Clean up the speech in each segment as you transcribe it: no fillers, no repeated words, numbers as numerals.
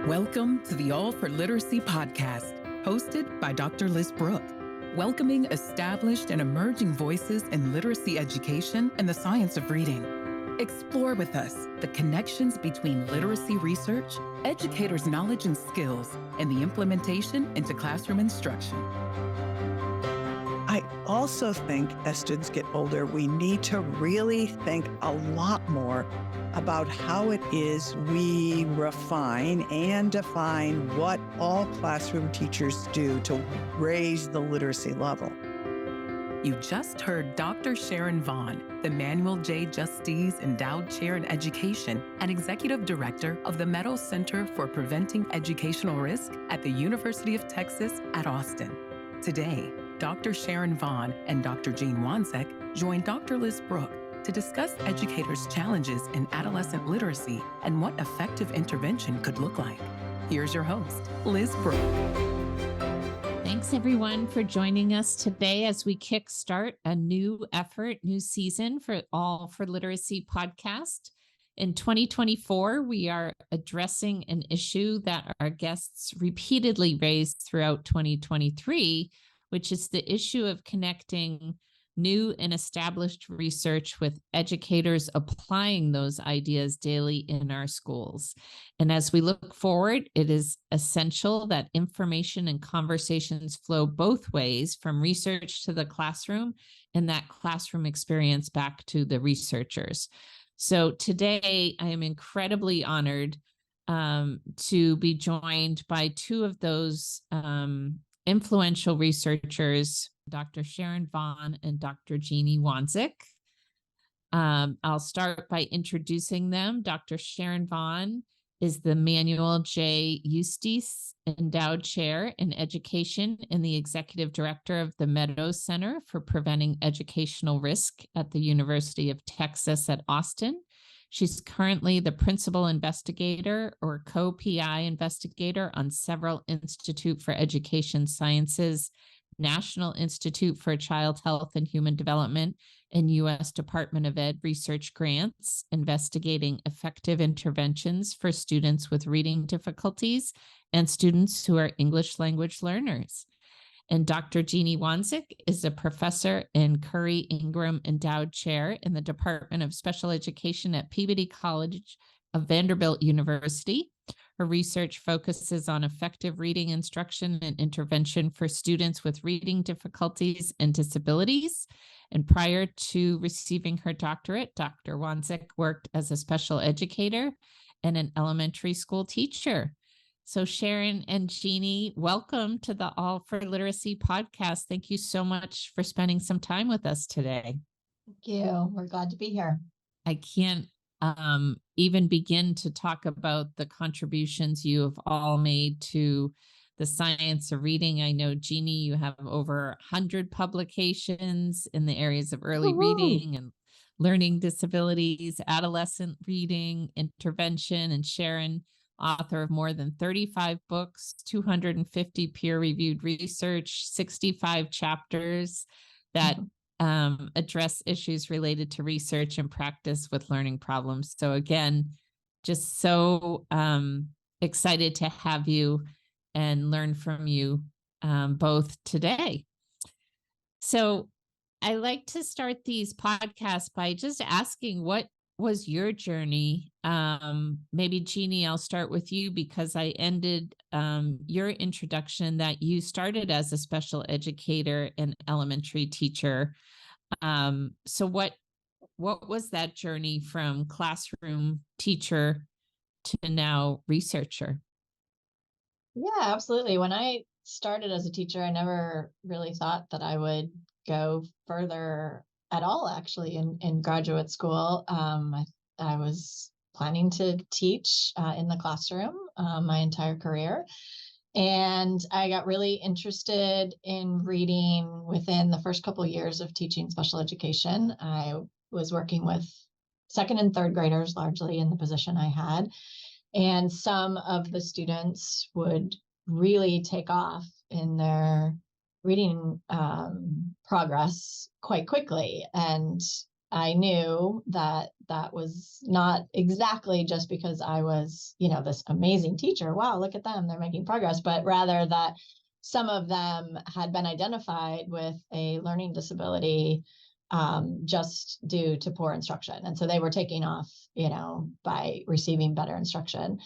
Welcome to the All for Literacy podcast, hosted by Dr. Liz Brooke, welcoming established and emerging voices in literacy education and the science of reading. Explore with us the connections between literacy research, educators' knowledge and skills, and the implementation into classroom instruction. I also think as students get older, we need to really think a lot more about how it is we refine and define what all classroom teachers do to raise the literacy level. You just heard Dr. Sharon Vaughn, the Manuel J. Justice Endowed Chair in Education and Executive Director of the Meadows Center for Preventing Educational Risk at the University of Texas at Austin. Today, Dr. Sharon Vaughn and Dr. Jeanne Wanzek join Dr. Liz Brooke to discuss educators' challenges in adolescent literacy and what effective intervention could look like. Here's your host, Liz Brooke. Thanks, everyone, for joining us today as we kickstart a new effort, new season for All for Literacy podcast. In 2024, we are addressing an issue that our guests repeatedly raised throughout 2023, which is the issue of connecting new and established research with educators applying those ideas daily in our schools. And as we look forward, it is essential that information and conversations flow both ways, from research to the classroom and that classroom experience back to the researchers. So today, I am incredibly honored to be joined by two of those influential researchers, Dr. Sharon Vaughn and Dr. Jeanne Wanzek. I'll start by introducing them. Dr. Sharon Vaughn is the Manuel J. Justice Endowed Chair in Education and the Executive Director of the Meadows Center for Preventing Educational Risk at the University of Texas at Austin. She's currently the principal investigator or co-PI investigator on several Institute for Education Sciences, National Institute for Child Health and Human Development, and U.S. Department of Ed research grants, investigating effective interventions for students with reading difficulties and students who are English language learners. And Dr. Jeanne Wanzek is a professor and Curry Ingram Endowed Chair in the Department of Special Education at Peabody College of Vanderbilt University. Her research focuses on effective reading instruction and intervention for students with reading difficulties and disabilities. And prior to receiving her doctorate, Dr. Wanzek worked as a special educator and an elementary school teacher. So Sharon and Jeanne, welcome to the All for Literacy podcast. Thank you so much for spending some time with us today. Thank you. We're glad to be here. I can't even begin to talk about the contributions you have all made to the science of reading. I know, Jeanne, you have over 100 publications in the areas of early reading and learning disabilities, adolescent reading, intervention, and Sharon, author of more than 35 books, 250 peer-reviewed research, 65 chapters that address issues related to research and practice with learning problems. So again, just so excited to have you and learn from you both today. So I like to start these podcasts by just asking, what was your journey? Maybe Jeanne, I'll start with you, because I ended your introduction that you started as a special educator and elementary teacher. So what was that journey from classroom teacher to now researcher? Yeah, absolutely. When I started as a teacher, I never really thought that I would go further at all, actually, in graduate school. I was planning to teach in the classroom my entire career. And I got really interested in reading within the first couple of years of teaching special education. I was working with second and third graders largely in the position I had. And some of the students would really take off in their reading progress quite quickly. And I knew that that was not exactly just because I was, this amazing teacher. Wow, look at them, they're making progress, but rather that some of them had been identified with a learning disability just due to poor instruction. And so they were taking off, by receiving better instruction.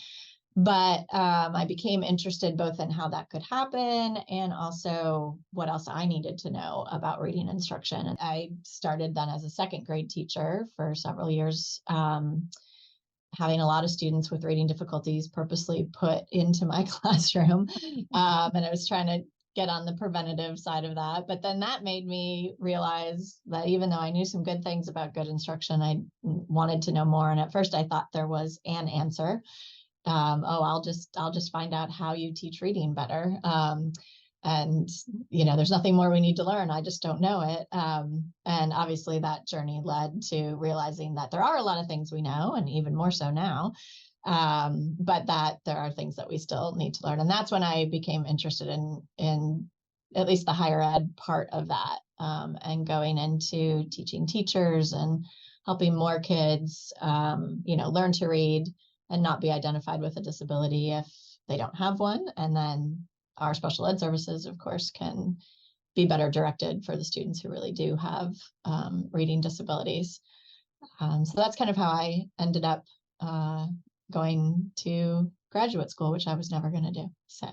But I became interested both in how that could happen and also what else I needed to know about reading instruction. And I started then as a second grade teacher for several years, having a lot of students with reading difficulties purposely put into my classroom. And I was trying to get on the preventative side of that. But then that made me realize that even though I knew some good things about good instruction, I wanted to know more. And at first I thought there was an answer. I'll just find out how you teach reading better. And there's nothing more we need to learn. I just don't know it. And obviously that journey led to realizing that there are a lot of things we know, and even more so now, but that there are things that we still need to learn. And that's when I became interested in at least the higher ed part of that, and going into teaching teachers and helping more kids, learn to read and not be identified with a disability if they don't have one. And then our special ed services, of course, can be better directed for the students who really do have reading disabilities. So that's kind of how I ended up going to graduate school, which I was never going to do. So,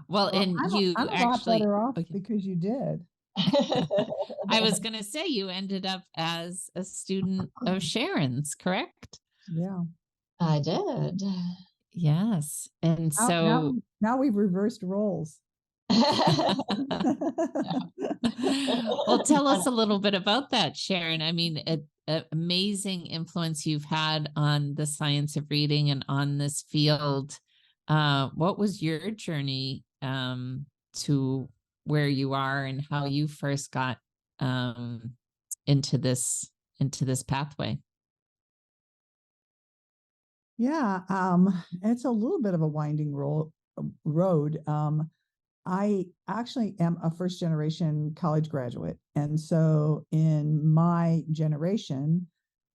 well, and I'm a lot better off because you did. I was going to say you ended up as a student of Sharon's, correct? Yeah, I did. Yes. And so now we've reversed roles. Well, tell us a little bit about that, Sharon. I mean, an amazing influence you've had on the science of reading and on this field. What was your journey to where you are and how you first got into this pathway? Yeah, it's a little bit of a winding road. I actually am a first generation college graduate. And so in my generation,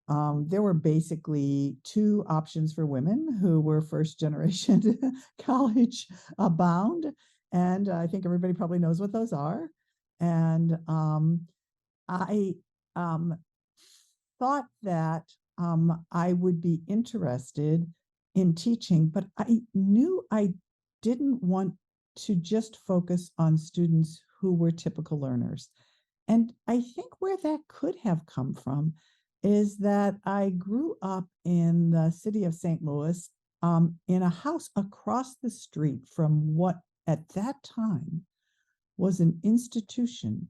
there were basically two options for women who were first generation college bound. And I think everybody probably knows what those are. And I thought that I would be interested in teaching, but I knew I didn't want to just focus on students who were typical learners. And I think where that could have come from is that I grew up in the city of St. Louis, in a house across the street from what at that time was an institution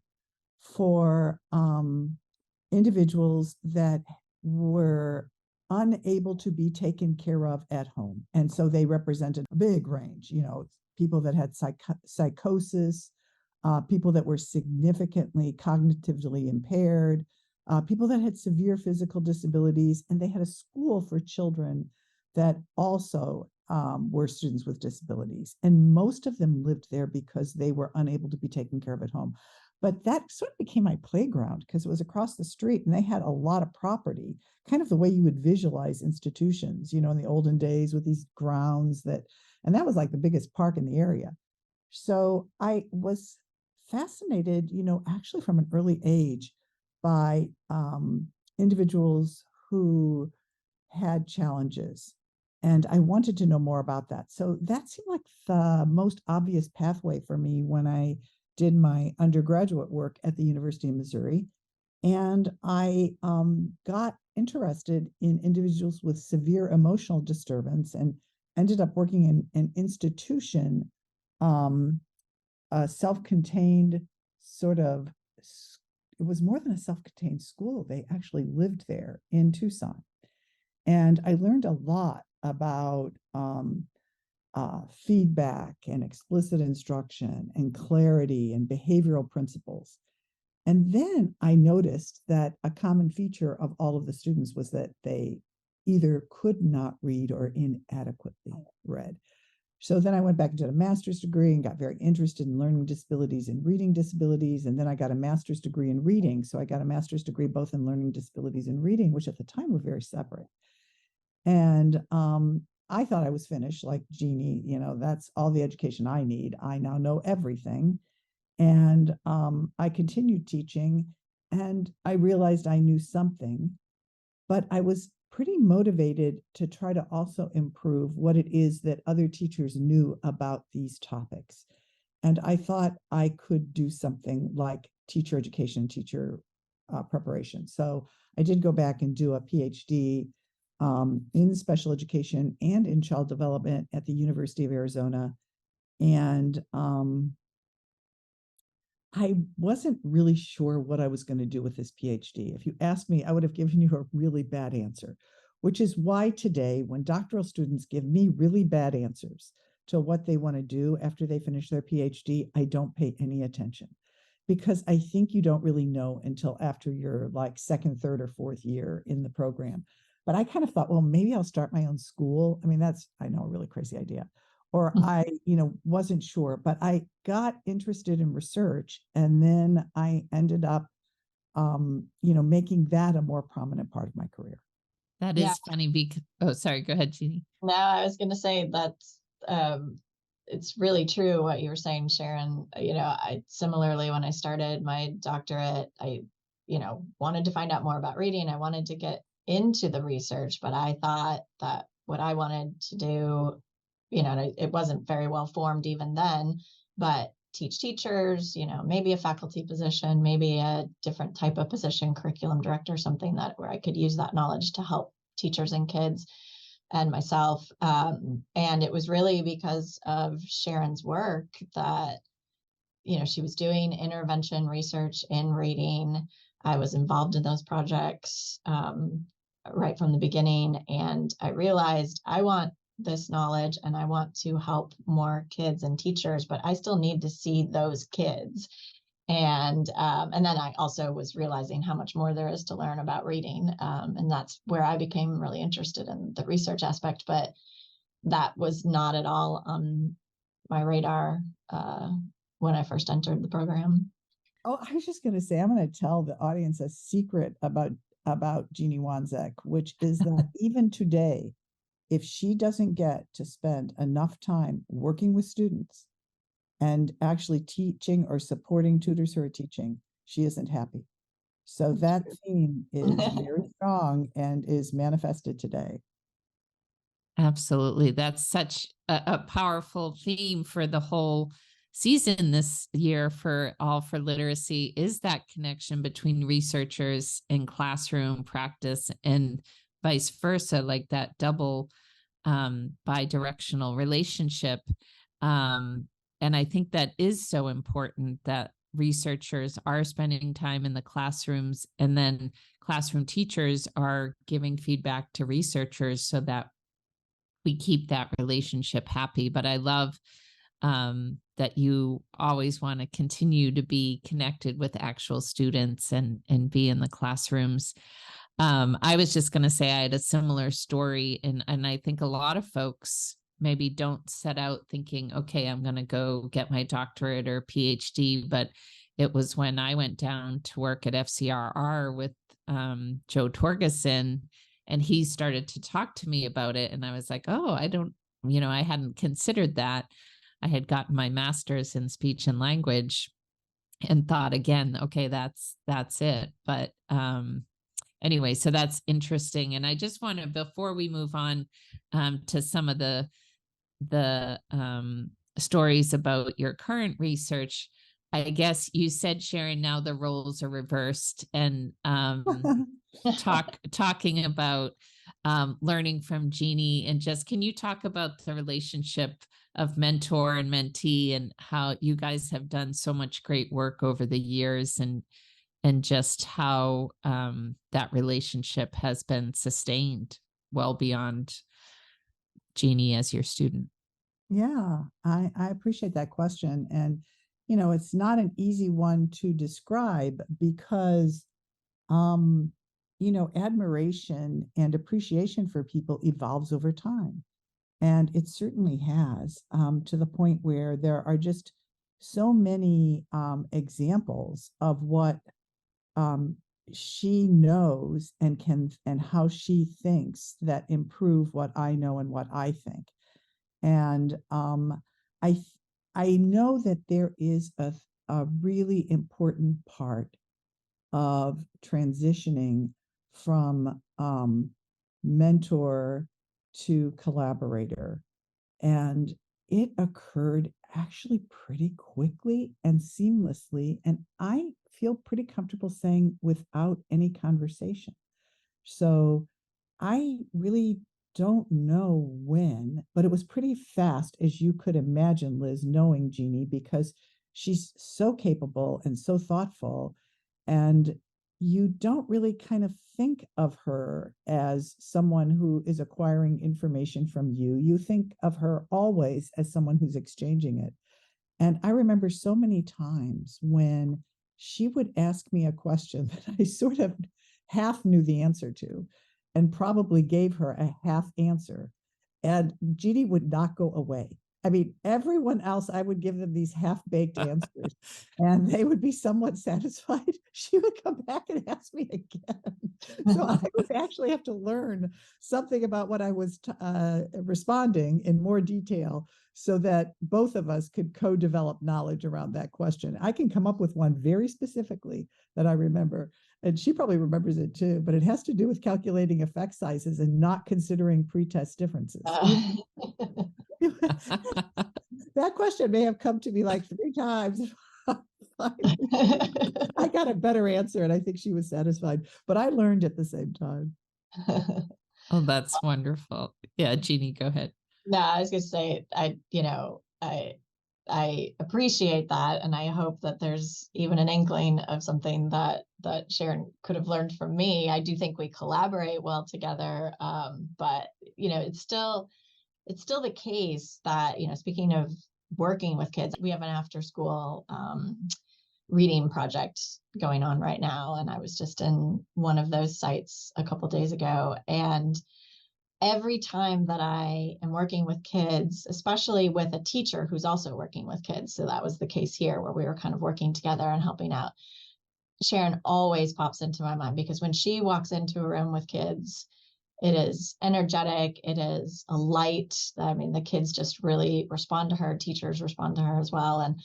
for individuals that were unable to be taken care of at home. And so they represented a big range, people that had psychosis, people that were significantly cognitively impaired, people that had severe physical disabilities, and they had a school for children that also were students with disabilities. And most of them lived there because they were unable to be taken care of at home. But that sort of became my playground because it was across the street and they had a lot of property, kind of the way you would visualize institutions, in the olden days with these grounds and that was like the biggest park in the area. So I was fascinated, actually from an early age by individuals who had challenges. And I wanted to know more about that. So that seemed like the most obvious pathway for me when I did my undergraduate work at the University of Missouri. And I got interested in individuals with severe emotional disturbance and ended up working in an institution, a self-contained sort of, it was more than a self-contained school. They actually lived there in Tucson. And I learned a lot about feedback and explicit instruction and clarity and behavioral principles. And then I noticed that a common feature of all of the students was that they either could not read or inadequately read. So then I went back and did a master's degree and got very interested in learning disabilities and reading disabilities. And then I got a master's degree in reading. So I got a master's degree both in learning disabilities and reading, which at the time were very separate. And I thought I was finished, like Jeannie, that's all the education I need. I now know everything. And I continued teaching, and I realized I knew something, but I was pretty motivated to try to also improve what it is that other teachers knew about these topics. And I thought I could do something like teacher education, teacher preparation. So I did go back and do a PhD in special education and in child development at the University of Arizona. And I wasn't really sure what I was going to do with this PhD. If you asked me, I would have given you a really bad answer, which is why today, when doctoral students give me really bad answers to what they want to do after they finish their PhD, I don't pay any attention, because I think you don't really know until after your like second, third, or fourth year in the program. But I kind of thought, well, maybe I'll start my own school. I mean, that's, I know, a really crazy idea. Or I, wasn't sure, but I got interested in research, and then I ended up, making that a more prominent part of my career. That Yeah. is funny because, oh, sorry, go ahead, Jeannie. No, I was going to say that's, it's really true what you were saying, Sharon. I similarly, when I started my doctorate, I, wanted to find out more about reading. I wanted to get into the research, but I thought that what I wanted to do, it wasn't very well formed even then, but teach teachers, maybe a faculty position, maybe a different type of position, curriculum director, something where I could use that knowledge to help teachers and kids and myself. And it was really because of Sharon's work that, she was doing intervention research in reading. I was involved in those projects right from the beginning. And I realized I want this knowledge and I want to help more kids and teachers, but I still need to see those kids. And then I also was realizing how much more there is to learn about reading. And that's where I became really interested in the research aspect, but that was not at all on my radar when I first entered the program. Oh, I was just going to say, I'm going to tell the audience a secret about Jeanne Wanzek, which is that even today, if she doesn't get to spend enough time working with students and actually teaching or supporting tutors who are teaching, she isn't happy. So that theme is very strong and is manifested today. Absolutely. That's such a powerful theme for the whole season this year for All for Literacy, is that connection between researchers and classroom practice and vice versa, like that double bi-directional relationship. And I think that is so important, that researchers are spending time in the classrooms, and then classroom teachers are giving feedback to researchers so that we keep that relationship happy. But I love that you always want to continue to be connected with actual students and be in the classrooms. I was just going to say I had a similar story, and I think a lot of folks maybe don't set out thinking, okay, I'm going to go get my doctorate or PhD, but it was when I went down to work at FCRR with Joe Torgeson, and he started to talk to me about it, and I was like, oh, I hadn't considered that. I had gotten my master's in speech and language and thought again, okay, that's it. But anyway, so that's interesting. And I just want to, before we move on to some of the stories about your current research, I guess you said, Sharon, now the roles are reversed, and talking about learning from Jeanne, and just, can you talk about the relationship of mentor and mentee and how you guys have done so much great work over the years, and just how that relationship has been sustained well beyond Jeanne as your student? Yeah, I appreciate that question. And, it's not an easy one to describe because, admiration and appreciation for people evolves over time. And it certainly has, to the point where there are just so many examples of what she knows and can, and how she thinks, that improve what I know and what I think. And I I know that there is a really important part of transitioning from mentor to collaborator. And it occurred actually pretty quickly and seamlessly. And I feel pretty comfortable saying without any conversation. So I really don't know when, but it was pretty fast, as you could imagine, Liz, knowing Jeannie, because she's so capable and so thoughtful. And you don't really kind of think of her as someone who is acquiring information from you. You think of her always as someone who's exchanging it. And I remember so many times when she would ask me a question that I sort of half knew the answer to, and probably gave her a half answer. And Jeannie would not go away. I mean, everyone else, I would give them these half-baked answers and they would be somewhat satisfied. She would come back and ask me again. So I would actually have to learn something about what I was responding in more detail, so that both of us could co-develop knowledge around that question. I can come up with one very specifically that I remember, and she probably remembers it too, but it has to do with calculating effect sizes and not considering pretest differences. That question may have come to me like 3 times. I got a better answer, and I think she was satisfied, but I learned at the same time. Oh, that's wonderful. Yeah, Jeannie, go ahead. No, I was going to say, I appreciate that, and I hope that there's even an inkling of something that Sharon could have learned from me. I do think we collaborate well together, but it's still the case that, speaking of working with kids, we have an after school reading project going on right now, and I was just in one of those sites a couple days ago, and every time that I am working with kids, especially with a teacher who's also working with kids, so that was the case here where we were kind of working together and helping out, Sharon always pops into my mind, because when she walks into a room with kids, it is energetic, it is a light. I mean, the kids just really respond to her, teachers respond to her as well. And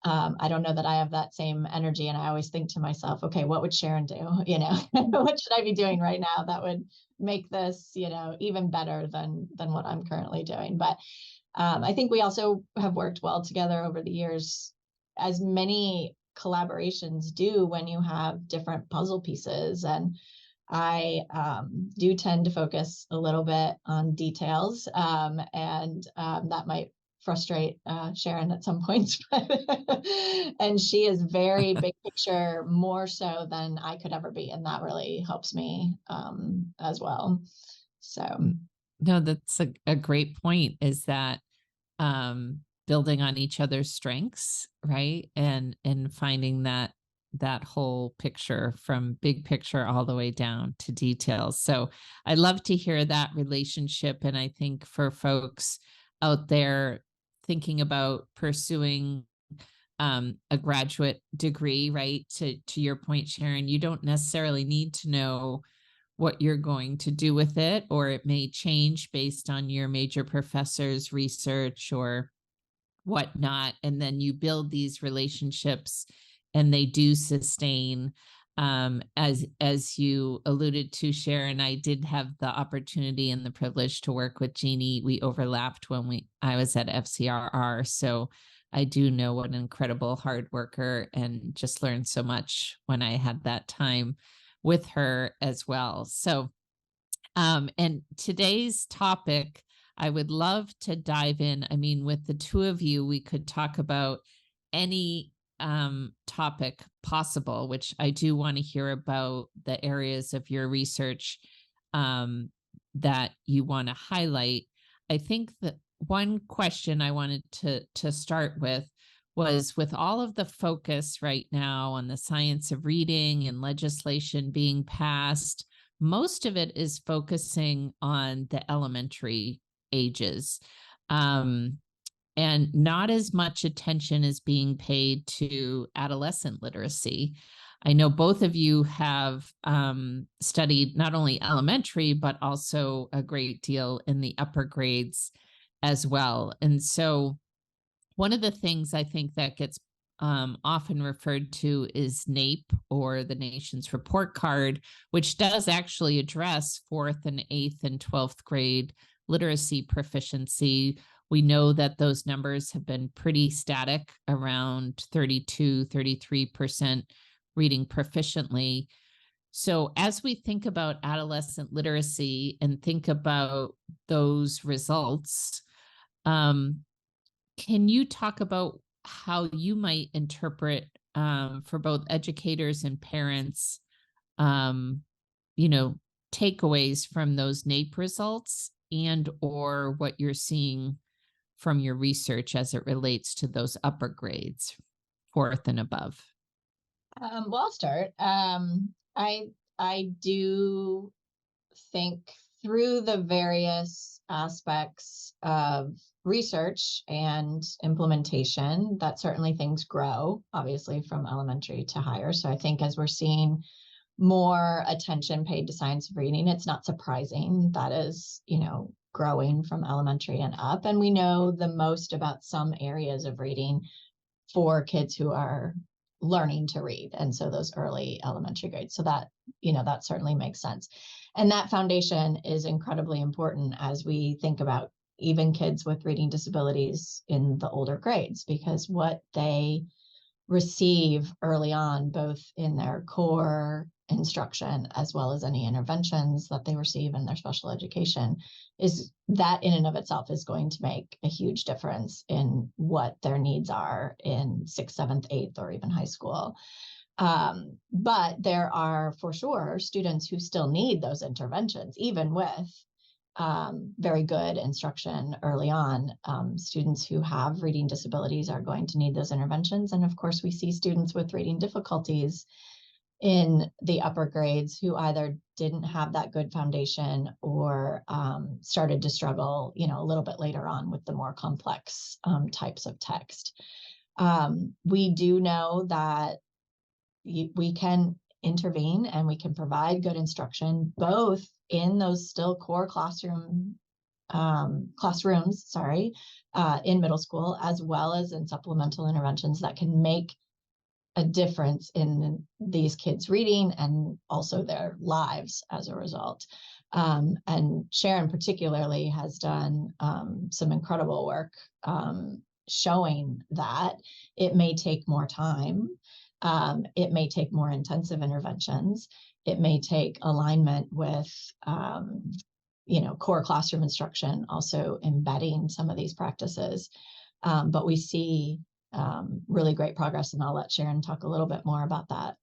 I don't know that I have that same energy. And I always think to myself, okay, what would Sharon do? What should I be doing right now that would make this, even better than what I'm currently doing? But I think we also have worked well together over the years, as many collaborations do when you have different puzzle pieces. And I do tend to focus a little bit on details, and that might frustrate Sharon at some points, and she is very big picture, more so than I could ever be, and that really helps me as well. So no, that's a great point, is that building on each other's strengths, right? And finding that whole picture, from big picture all the way down to details. So I love to hear that relationship. And I think for folks out there thinking about pursuing a graduate degree, right? To your point, Sharon, you don't necessarily need to know what you're going to do with it, or it may change based on your major professor's research or whatnot. And then you build these relationships, and they do sustain. As you alluded to, Sharon, I did have the opportunity and the privilege to work with Jeannie. We overlapped when I was at FCRR. So I do know what an incredible hard worker, and just learned so much when I had that time with her as well. So, and today's topic, I would love to dive in. I mean, with the two of you, we could talk about any topic possible, which I do want to hear about the areas of your research that you want to highlight. I think that one question I wanted to start with was, with all of the focus right now on the science of reading and legislation being passed, most of it is focusing on the elementary ages. And not as much attention is being paid to adolescent literacy. I know both of you have studied not only elementary, but also a great deal in the upper grades as well. And so one of the things I think that gets often referred to is NAEP, or the Nation's Report Card, which does actually address 4th and 8th and 12th grade literacy proficiency. We know that those numbers have been pretty static, around 32, 33% reading proficiently. So as we think about adolescent literacy and think about those results, can you talk about how you might interpret for both educators and parents, takeaways from those NAEP results, and or what you're seeing from your research as it relates to those upper grades, 4th and above? Well, I'll start. I do think through the various aspects of research and implementation that certainly things grow, obviously, from elementary to higher. So I think as we're seeing more attention paid to science of reading, it's not surprising that is, growing from elementary and up. And we know the most about some areas of reading for kids who are learning to read. And so those early elementary grades. So that, that certainly makes sense. And that foundation is incredibly important as we think about even kids with reading disabilities in the older grades, because what they receive early on, both in their core instruction as well as any interventions that they receive in their special education, is that in and of itself is going to make a huge difference in what their needs are in 6th, 7th, 8th, or even high school. But there are for sure students who still need those interventions, even with very good instruction early on. Students who have reading disabilities are going to need those interventions. And of course, we see students with reading difficulties in the upper grades who either didn't have that good foundation or started to struggle, a little bit later on with the more complex types of text. We do know that we can intervene and we can provide good instruction both in those still core classrooms, in middle school, as well as in supplemental interventions that can make a difference in these kids' reading and also their lives as a result. And Sharon particularly has done some incredible work showing that it may take more time. It may take more intensive interventions. It may take alignment with, core classroom instruction, also embedding some of these practices. But we see really great progress, and I'll let Sharon talk a little bit more about that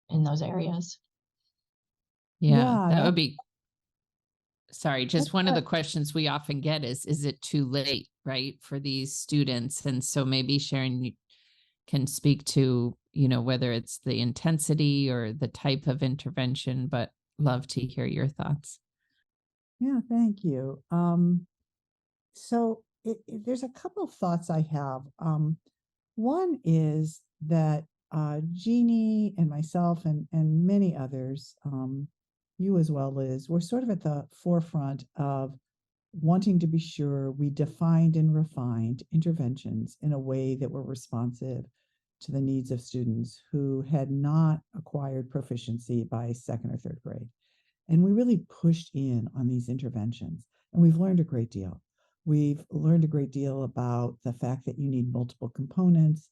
in those areas. Yeah, that would be, sorry, just one of the questions we often get is it too late, right, for these students? And so maybe Sharon, you can speak to, whether it's the intensity or the type of intervention, but love to hear your thoughts. Yeah, thank you. So there's a couple of thoughts I have. One is that Jeanne and myself and many others, you as well, Liz, we're sort of at the forefront of wanting to be sure we defined and refined interventions in a way that were responsive to the needs of students who had not acquired proficiency by 2nd or 3rd grade. And we really pushed in on these interventions, and we've learned a great deal. We've learned a great deal about the fact that you need multiple components.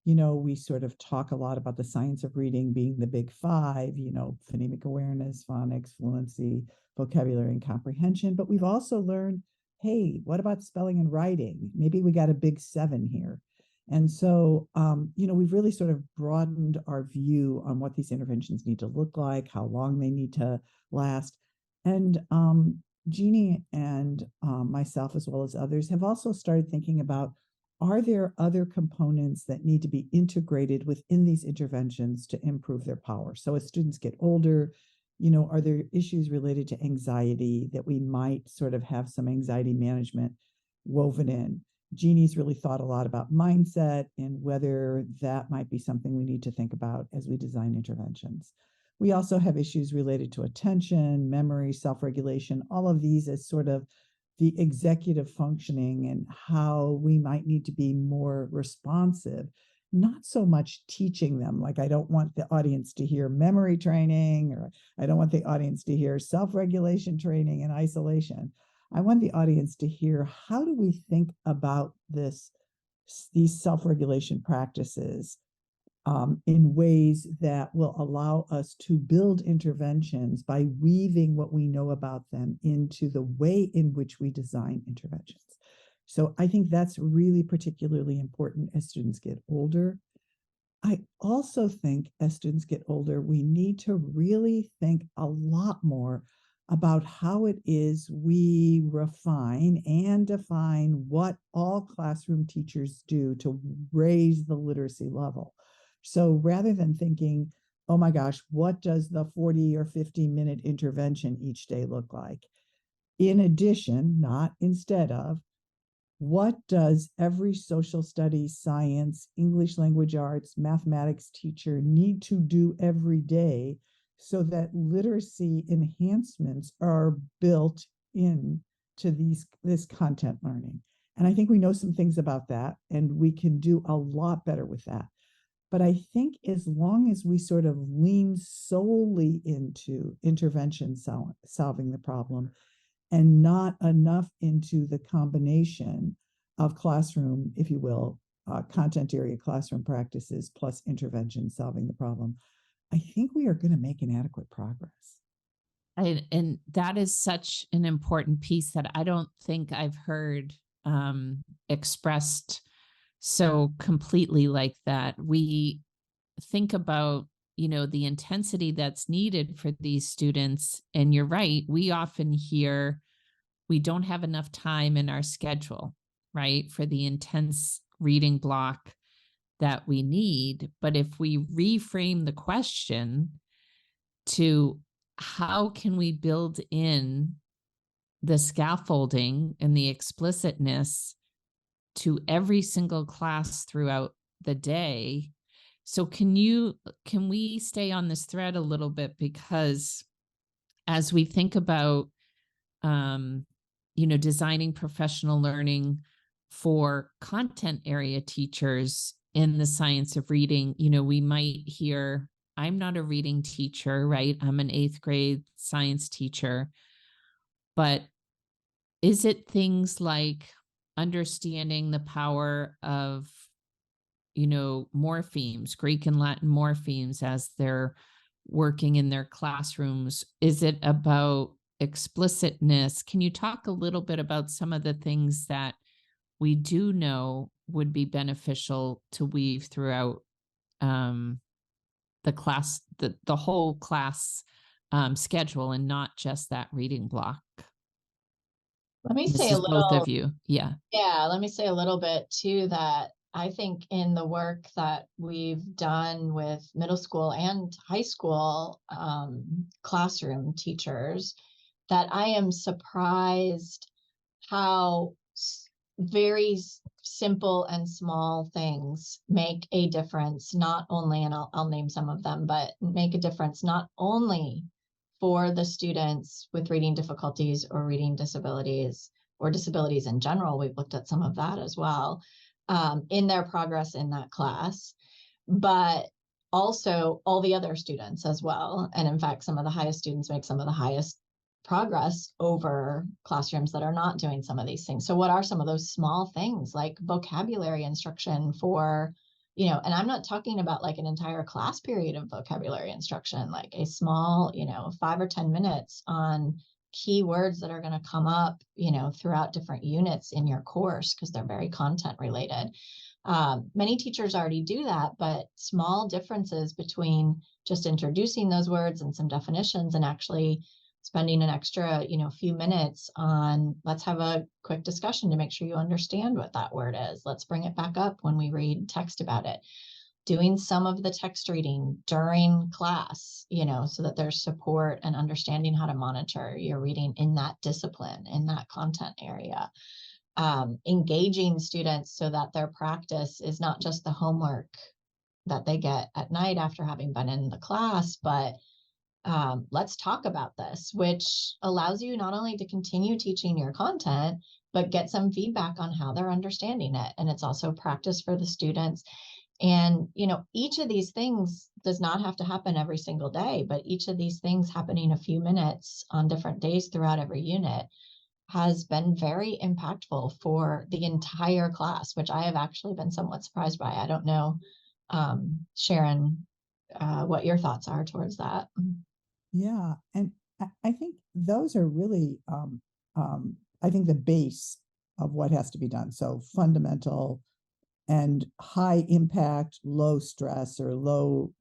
We sort of talk a lot about the science of reading being the big 5, phonemic awareness, phonics, fluency, vocabulary, and comprehension. But we've also learned, hey, what about spelling and writing? Maybe we got a big 7 here. And so, we've really sort of broadened our view on what these interventions need to look like, how long they need to last. And Jeanne and myself, as well as others, have also started thinking about, are there other components that need to be integrated within these interventions to improve their power? So as students get older, Are there issues related to anxiety that we might sort of have some anxiety management woven in? Jeannie's really thought a lot about mindset and whether that might be something we need to think about as we design interventions. We also have issues related to attention, memory, self-regulation, all of these as sort of the executive functioning and how we might need to be more responsive, not so much teaching them. Like, I don't want the audience to hear memory training, or I don't want the audience to hear self-regulation training and isolation. I want the audience to hear, how do we think about these self-regulation practices in ways that will allow us to build interventions by weaving what we know about them into the way in which we design interventions. So I think that's really particularly important as students get older. I also think as students get older, we need to really think a lot more about how it is we refine and define what all classroom teachers do to raise the literacy level. So rather than thinking, oh my gosh, what does the 40 or 50-minute intervention each day look like? In addition, not instead of, what does every social studies, science, English language arts, mathematics teacher need to do every day so that literacy enhancements are built in to this content learning? And I think we know some things about that, and we can do a lot better with that. But I think as long as we sort of lean solely into intervention solving the problem, and not enough into the combination of classroom, if you will, content area classroom practices plus intervention solving the problem, I think we are going to make inadequate progress. And that is such an important piece that I don't think I've heard expressed so completely like that. We think about, the intensity that's needed for these students. And you're right, we often hear we don't have enough time in our schedule, right, for the intense reading block that we need. But if we reframe the question to, how can we build in the scaffolding and the explicitness to every single class throughout the day? So can we stay on this thread a little bit? Because as we think about designing professional learning for content area teachers in the science of reading, we might hear, I'm not a reading teacher, right? I'm an 8th grade science teacher. But is it things like understanding the power of, morphemes, Greek and Latin morphemes as they're working in their classrooms? Is it about explicitness? Can you talk a little bit about some of the things that we do know would be beneficial to weave throughout the class, the whole class schedule, and not just that reading block? Let me This say a is both little, of you. Yeah. let me say a little bit too, that I think in the work that we've done with middle school and high school classroom teachers, that I am surprised how very simple and small things make a difference, not only, and I'll name some of them, but make a difference not only for the students with reading difficulties or reading disabilities, or disabilities in general. We've looked at some of that as well, in their progress in that class, but also all the other students as well. And in fact, some of the highest students make some of the highest progress over classrooms that are not doing some of these things. So what are some of those small things, like vocabulary instruction for, and I'm not talking about like an entire class period of vocabulary instruction, like a small, 5 or 10 minutes on key words that are going to come up, throughout different units in your course, because they're very content related. Many teachers already do that, but small differences between just introducing those words and some definitions and actually spending an extra, few minutes on, let's have a quick discussion to make sure you understand what that word is. Let's bring it back up when we read text about it. doing some of the text reading during class, so that there's support and understanding how to monitor your reading in that discipline, in that content area. Engaging students so that their practice is not just the homework that they get at night after having been in the class, but let's talk about this, which allows you not only to continue teaching your content, but get some feedback on how they're understanding it. And it's also practice for the students. And, each of these things does not have to happen every single day, but each of these things happening a few minutes on different days throughout every unit has been very impactful for the entire class, which I have actually been somewhat surprised by. I don't know, Sharon, what your thoughts are towards that. Yeah. And I think those are really, I think the base of what has to be done. So fundamental and high impact, low stress or low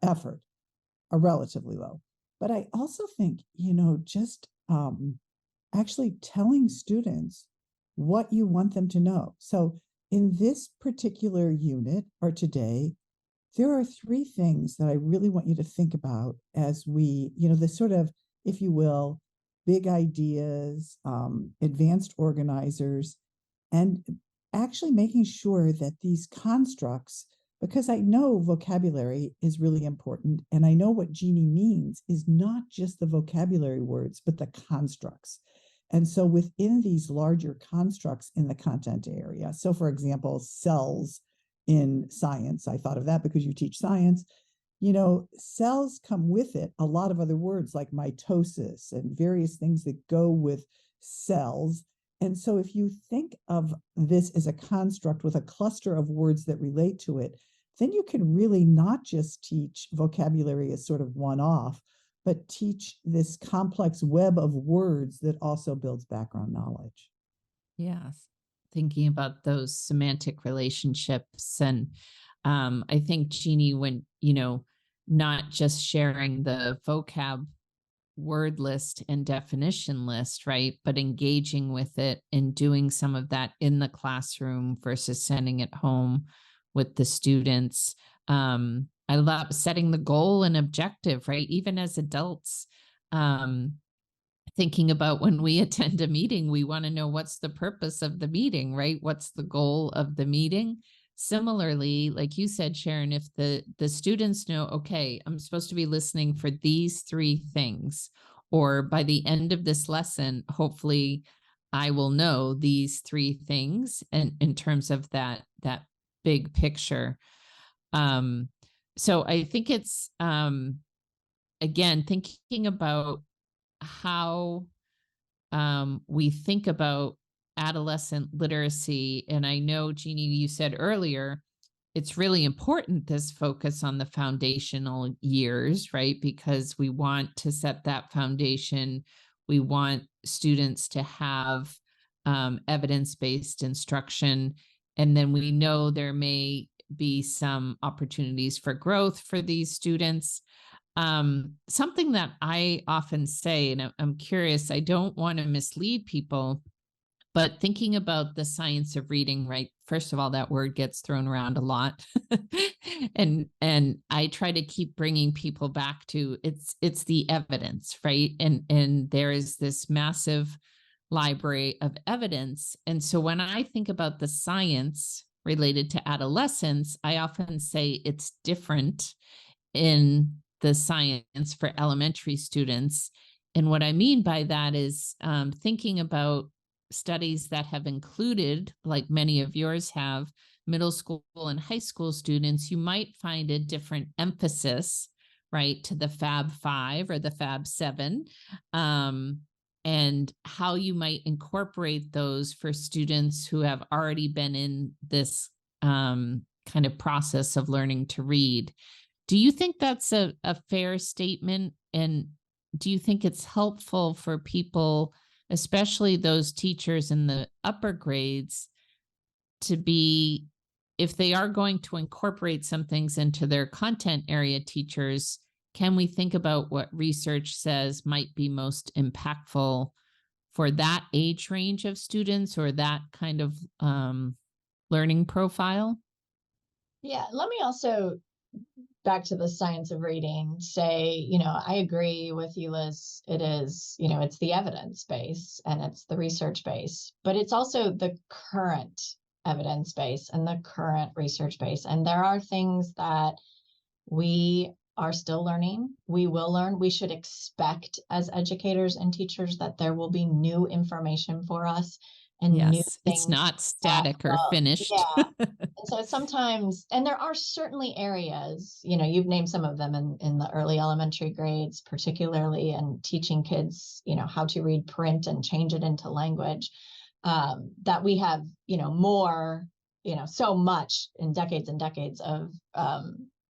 effort, are relatively low. But I also think, just actually telling students what you want them to know. So in this particular unit or today, there are 3 things that I really want you to think about as we, the sort of, if you will, big ideas, advanced organizers, and actually making sure that these constructs, because I know vocabulary is really important, and I know what Jeanne means is not just the vocabulary words, but the constructs. And so within these larger constructs in the content area, so for example, cells in science, I thought of that because you teach science, cells come with it a lot of other words like mitosis and various things that go with cells. And so if you think of this as a construct with a cluster of words that relate to it, then you can really not just teach vocabulary as sort of one-off, but teach this complex web of words that also builds background knowledge. Yes. Thinking about those semantic relationships. And I think, Jeanne, when, not just sharing the vocab word list and definition list, right, but engaging with it and doing some of that in the classroom versus sending it home with the students. I love setting the goal and objective, right? Even as adults, thinking about when we attend a meeting, we want to know what's the purpose of the meeting, right? What's the goal of the meeting? Similarly, like you said, Sharon, if the students know, okay, I'm supposed to be listening for these 3 things, or by the end of this lesson, hopefully I will know these 3 things, and in terms of that big picture. So I think it's, again, thinking about how we think about adolescent literacy. And I know, Jeanne, you said earlier, it's really important, this focus on the foundational years, right? Because we want to set that foundation. We want students to have evidence-based instruction. And then we know there may be some opportunities for growth for these students. Something that I often say, and I'm curious, I don't want to mislead people, but thinking about the science of reading, right? First of all, that word gets thrown around a lot. and I try to keep bringing people back to it's the evidence, right? And there is this massive library of evidence. And so when I think about the science related to adolescence, I often say it's different in the science for elementary students. And what I mean by that is thinking about studies that have included, like many of yours have, middle school and high school students, you might find a different emphasis, right, to the Fab 5 or the Fab 7, and how you might incorporate those for students who have already been in this kind of process of learning to read. Do you think that's a fair statement? And do you think it's helpful for people, especially those teachers in the upper grades, to be, if they are going to incorporate some things into their content area teachers, can we think about what research says might be most impactful for that age range of students or that kind of learning profile? Yeah, let me also, back to the science of reading, say, I agree with you, Liz. It is, it's the evidence base and it's the research base, but it's also the current evidence base and the current research base. And there are things that we are still learning. We will learn. We should expect as educators and teachers that there will be new information for us and new Yes, it's things not that static or will, finished. yeah. And so sometimes, and there are certainly areas, you've named some of them in the early elementary grades, particularly, and teaching kids, how to read print and change it into language, that we have, more, so much in decades and decades of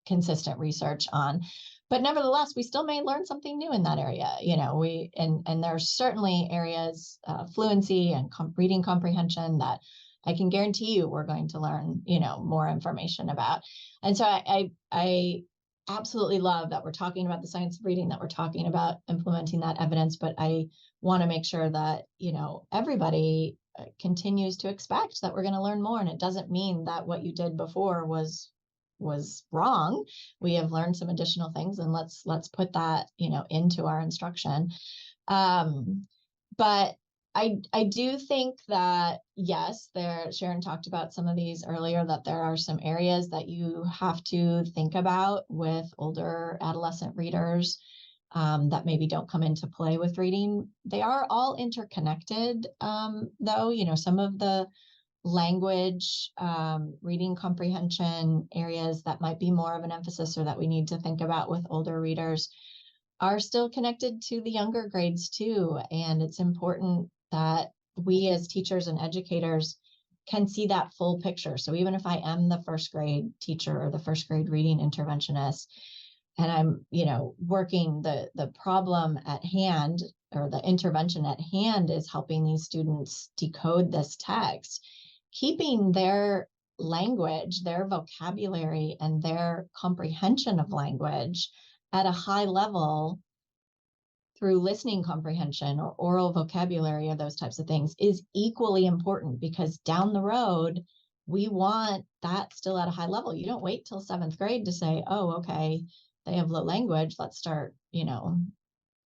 consistent research on. But nevertheless, we still may learn something new in that area. And there are certainly areas, fluency and reading comprehension, that I can guarantee you we're going to learn, more information about. And so I absolutely love that we're talking about the science of reading, that we're talking about implementing that evidence, but I want to make sure that, everybody continues to expect that we're going to learn more. And it doesn't mean that what you did before was wrong. We have learned some additional things, and let's put that, into our instruction. But I do think that, yes, Sharon talked about some of these earlier, that there are some areas that you have to think about with older adolescent readers, that maybe don't come into play with reading. They are all interconnected, though, some of the language, reading comprehension areas that might be more of an emphasis, or that we need to think about with older readers, are still connected to the younger grades too. And it's important that we as teachers and educators can see that full picture. So even if I am the first grade teacher or the first grade reading interventionist, and I'm, working the problem at hand, or the intervention at hand is helping these students decode this text, keeping their language, their vocabulary, and their comprehension of language at a high level through listening comprehension or oral vocabulary or those types of things is equally important, because down the road, we want that still at a high level. You don't wait till 7th grade to say, oh, okay, they have low language, let's start,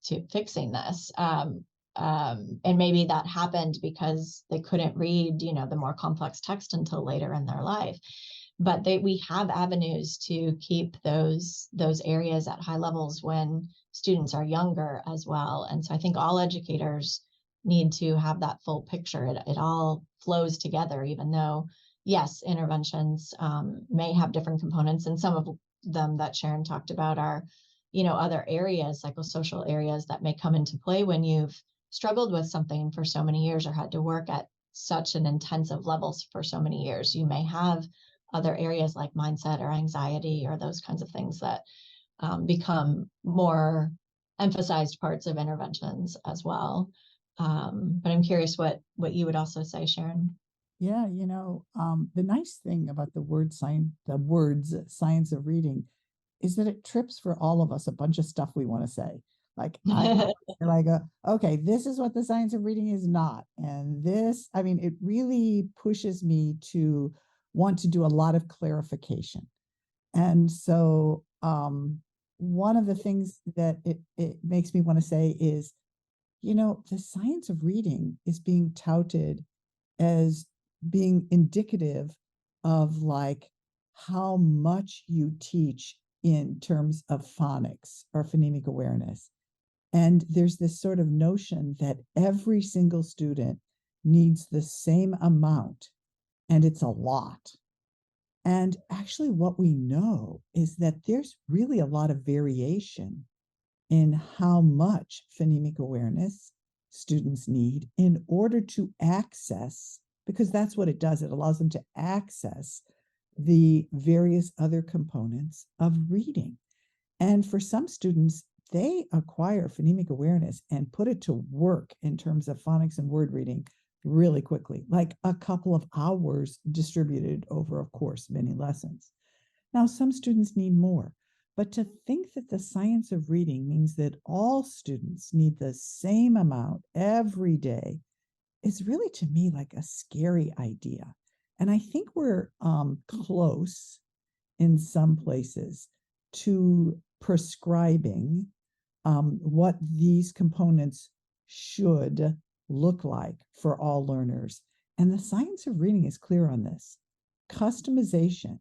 to fixing this. And maybe that happened because they couldn't read, the more complex text until later in their life. But we have avenues to keep those areas at high levels when students are younger as well. And so I think all educators need to have that full picture. It all flows together, even though, yes, interventions may have different components, and some of them that Sharon talked about are, other areas, psychosocial areas, that may come into play when you've struggled with something for so many years, or had to work at such an intensive levels for so many years. You may have other areas like mindset or anxiety or those kinds of things that become more emphasized parts of interventions as well. But I'm curious what you would also say, Sharon. Yeah, the nice thing about the words science of reading is that it trips for all of us a bunch of stuff we want to say. Like I go, okay, this is what the science of reading is not. And this, it really pushes me to want to do a lot of clarification. And so one of the things that it makes me want to say is, the science of reading is being touted as being indicative of like how much you teach in terms of phonics or phonemic awareness. And there's this sort of notion that every single student needs the same amount, and it's a lot. And actually, what we know is that there's really a lot of variation in how much phonemic awareness students need in order to access, because that's what it does. It allows them to access the various other components of reading. And for some students, they acquire phonemic awareness and put it to work in terms of phonics and word reading really quickly, like a couple of hours distributed over, of course, many lessons. Now, some students need more, but to think that the science of reading means that all students need the same amount every day is really, to me, like a scary idea. And I think we're close in some places to prescribing what these components should look like for all learners. And the science of reading is clear on this. Customization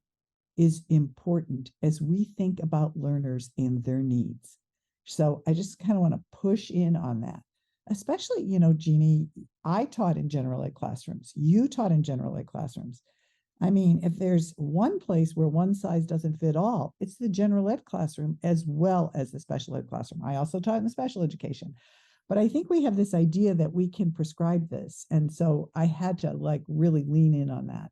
is important as we think about learners and their needs. So I just kind of want to push in on that. Especially, Jeannie, I taught in general ed classrooms. You taught in general ed classrooms. I mean, if there's one place where one size doesn't fit all, it's the general ed classroom as well as the special ed classroom. I also taught in the special education. But I think we have this idea that we can prescribe this. And so I had to really lean in on that.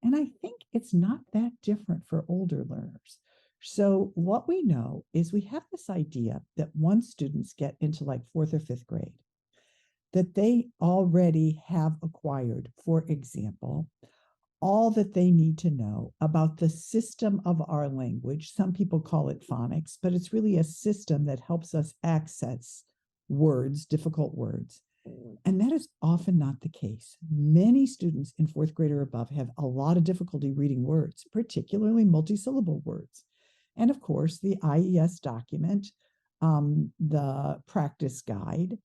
And I think it's not that different for older learners. So what we know is we have this idea that once students get into fourth or fifth grade, that they already have acquired, for example, all that they need to know about the system of our language. Some people call it phonics, but it's really a system that helps us access words, difficult words. And that is often not the case. Many students in fourth grade or above have a lot of difficulty reading words, particularly multisyllable words. And of course, the IES document, the practice guide,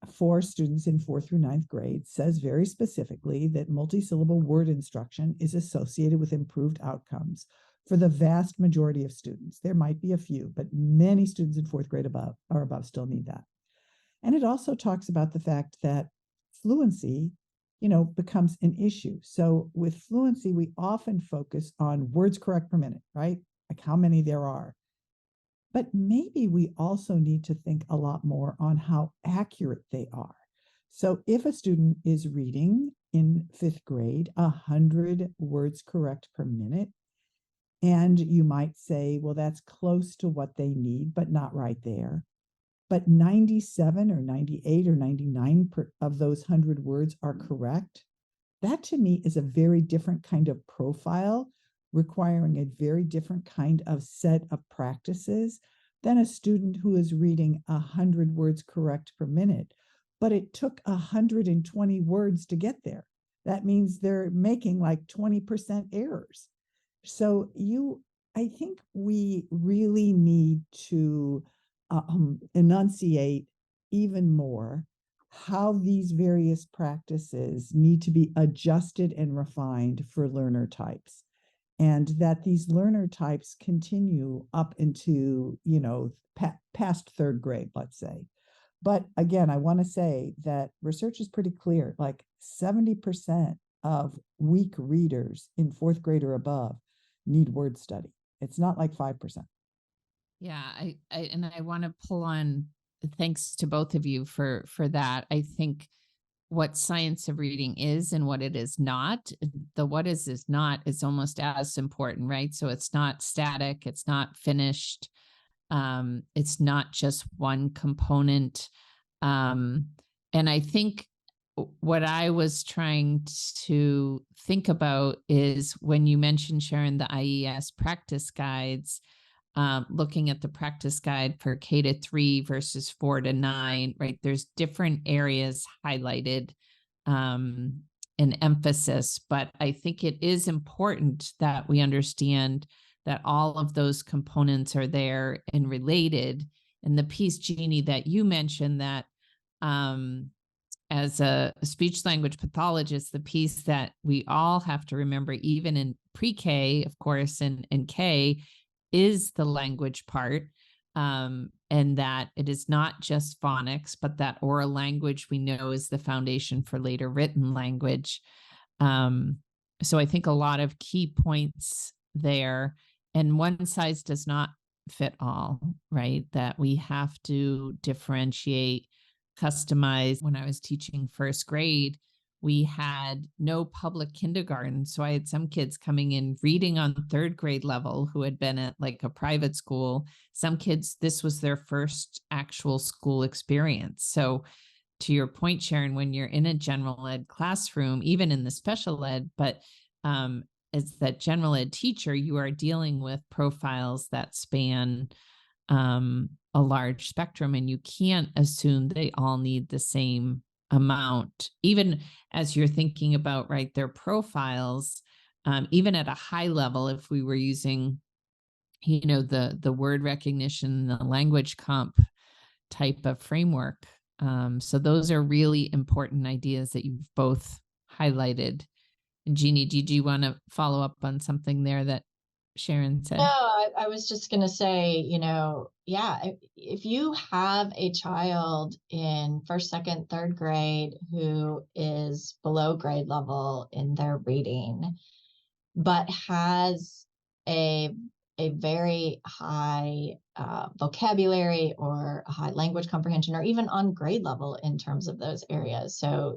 for students in 4th through 9th grade says very specifically that multisyllable word instruction is associated with improved outcomes for the vast majority of students. There might be a few, but many students in 4th grade above still need that. And it also talks about the fact that fluency, becomes an issue. So with fluency, we often focus on words correct per minute, right? Like how many there are. But maybe we also need to think a lot more on how accurate they are. So if a student is reading in 5th grade 100 words correct per minute, and you might say, well, that's close to what they need, but not right there. But 97 or 98 or 99 of those 100 words are correct. That to me is a very different kind of profile, requiring a very different kind of set of practices than a student who is reading 100 words correct per minute, but it took 120 words to get there. That means they're making 20% errors. So I think we really need to enunciate even more how these various practices need to be adjusted and refined for learner types. And that these learner types continue up into, past 3rd grade, let's say. But again, I want to say that research is pretty clear, 70% of weak readers in 4th grade or above need word study. It's not 5%. Yeah, I want to pull on, thanks to both of you for that. I think what science of reading is and what it is not, the what is not is almost as important, right? So it's not static, it's not finished, it's not just one component. And I think what I was trying to think about is when you mentioned, Sharon, the IES practice guides, looking at the practice guide for K to 3 versus 4 to 9, right? There's different areas highlighted and emphasis, but I think it is important that we understand that all of those components are there and related. And the piece, Jeannie, that you mentioned, that as a speech language pathologist, the piece that we all have to remember, even in pre-K, of course, and K, is the language part, and that it is not just phonics, but that oral language we know is the foundation for later written language. So I think a lot of key points there, and one size does not fit all, right? That we have to differentiate, customize. When I was teaching 1st grade, we had no public kindergarten. So I had some kids coming in reading on 3rd grade level who had been at a private school. Some kids, this was their first actual school experience. So to your point, Sharon, when you're in a general ed classroom, even in the special ed, but as that general ed teacher, you are dealing with profiles that span a large spectrum, and you can't assume they all need the same amount. Even as you're thinking about, right, their profiles, even at a high level, if we were using, the word recognition, the language comp type of framework. So those are really important ideas that you've both highlighted. And Jeannie, did you want to follow up on something there that Sharon said? No, I was just going to say, if you have a child in first, second, third grade who is below grade level in their reading, but has a very high vocabulary or a high language comprehension, or even on grade level in terms of those areas. So,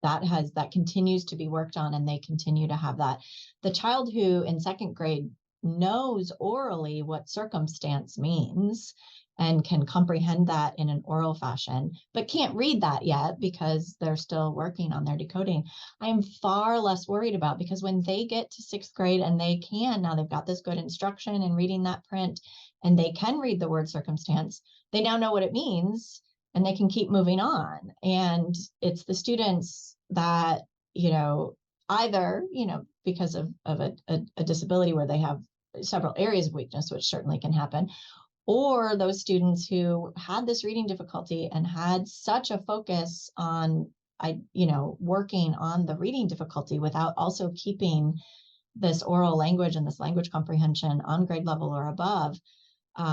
that continues to be worked on, and they continue to have that. The child who in second grade knows orally what circumstance means and can comprehend that in an oral fashion, but can't read that yet because they're still working on their decoding, I am far less worried about, because when they get to sixth grade and now they've got this good instruction in reading that print, and they can read the word circumstance, they now know what it means and they can keep moving on. And it's the students that, either, because of a disability where they have several areas of weakness, which certainly can happen, or those students who had this reading difficulty and had such a focus on, working on the reading difficulty without also keeping this oral language and this language comprehension on grade level or above.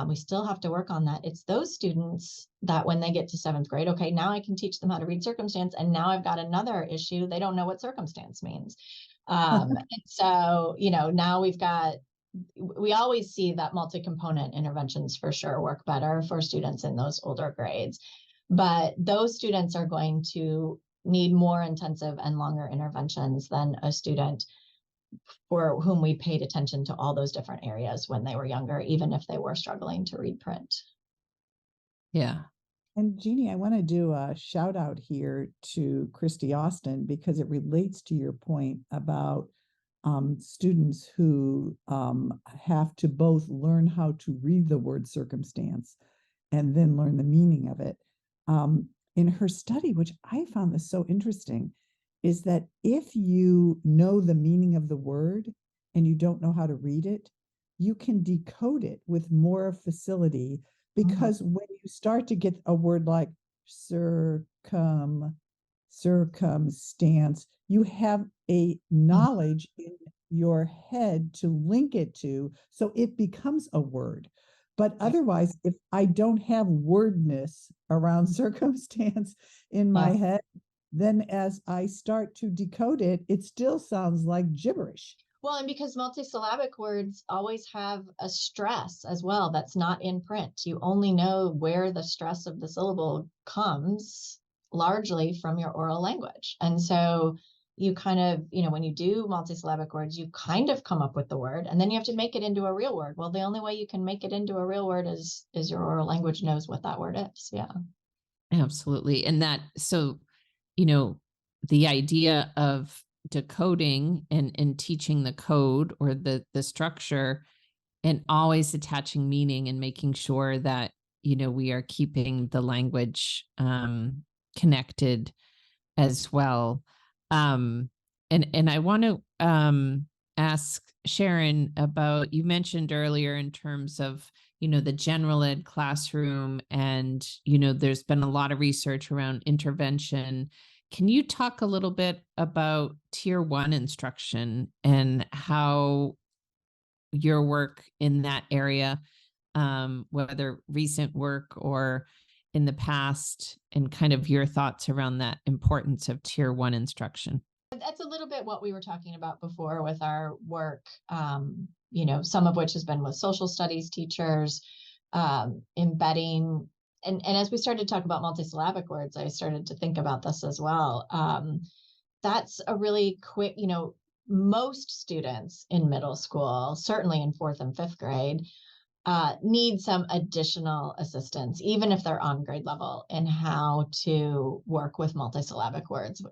We still have to work on that. It's those students that when they get to seventh grade, okay, now I can teach them how to read circumstance. And now I've got another issue. They don't know what circumstance means. And so, now we always see that multi-component interventions for sure work better for students in those older grades, but those students are going to need more intensive and longer interventions than a student for whom we paid attention to all those different areas when they were younger, even if they were struggling to read print. Yeah. And Jeannie, I want to do a shout out here to Christy Austin, because it relates to your point about students who have to both learn how to read the word circumstance and then learn the meaning of it. In her study, which I found this so interesting, is that if you know the meaning of the word and you don't know how to read it, you can decode it with more facility, because when you start to get a word like circumstance, you have a knowledge in your head to link it to, so it becomes a word. But otherwise, if I don't have wordness around circumstance in my head, then as I start to decode it, it still sounds like gibberish. Well, and because multisyllabic words always have a stress as well that's not in print. You only know where the stress of the syllable comes largely from your oral language. And so you kind of, when you do multisyllabic words, you kind of come up with the word, and then you have to make it into a real word. Well, the only way you can make it into a real word is your oral language knows what that word is. Yeah. Absolutely. And so, the idea of decoding and teaching the code or the structure, and always attaching meaning and making sure that, we are keeping the language connected as well. And I want to ask Sharon about, you mentioned earlier in terms of, the general ed classroom, and, there's been a lot of research around intervention. Can you talk a little bit about Tier 1 instruction and how your work in that area, whether recent work or in the past, and kind of your thoughts around that importance of Tier 1 instruction? That's a little bit what we were talking about before with our work, some of which has been with social studies teachers, embedding. And as we started to talk about multisyllabic words, I started to think about this as well. That's a really quick, most students in middle school, certainly in fourth and fifth grade, need some additional assistance, even if they're on grade level, in how to work with multisyllabic words.